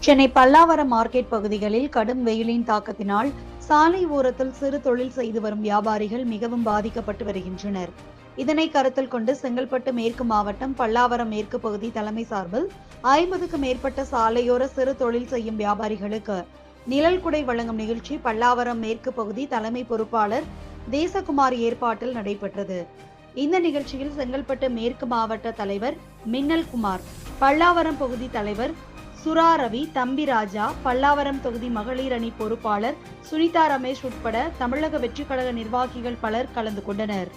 Chennai Pallavaram market பகுதிகளில் கடும் வெயிலின் தாக்கத்தினால் சாலை ஓரத்தில் சிறு தொழில் செய்து வரும் வியாபாரிகள் மிகவும் பாதிக்கப்பட்டு வருகின்றனர். இதனை கருத்தில் கொண்டு செங்கல்பட்டு மேற்கு மாவட்டம் பல்லாவரம் மேற்கு பகுதி தலைமை சார்பில் 50க்கும் மேற்பட்ட சாலையோர சிறு தொழில் செய்யும் வியாபாரிகளுக்கு நிழல் குடை வழங்கும் நிகழ்ச்சி பல்லாவரம் மேற்கு பகுதி தலைமை பொறுப்பாளர் தேசகுமார் ஏற்பாட்டில் நடைபெற்றது. இந்த நிகழ்ச்சியில் செங்கல்பட்டு மேற்கு மாவட்ட தலைவர் மின்னல் குமார், பல்லாவரம் பகுதி தலைவர் சுரா ரவி, தம்பி ராஜா, பல்லாவரம் தொகுதி மகளிர் அணி பொறுப்பாளர் சுனிதா ரமேஷ் உட்பட தமிழக வெற்றிக் கழக நிர்வாகிகள் பலர் கலந்து கொண்டனர்.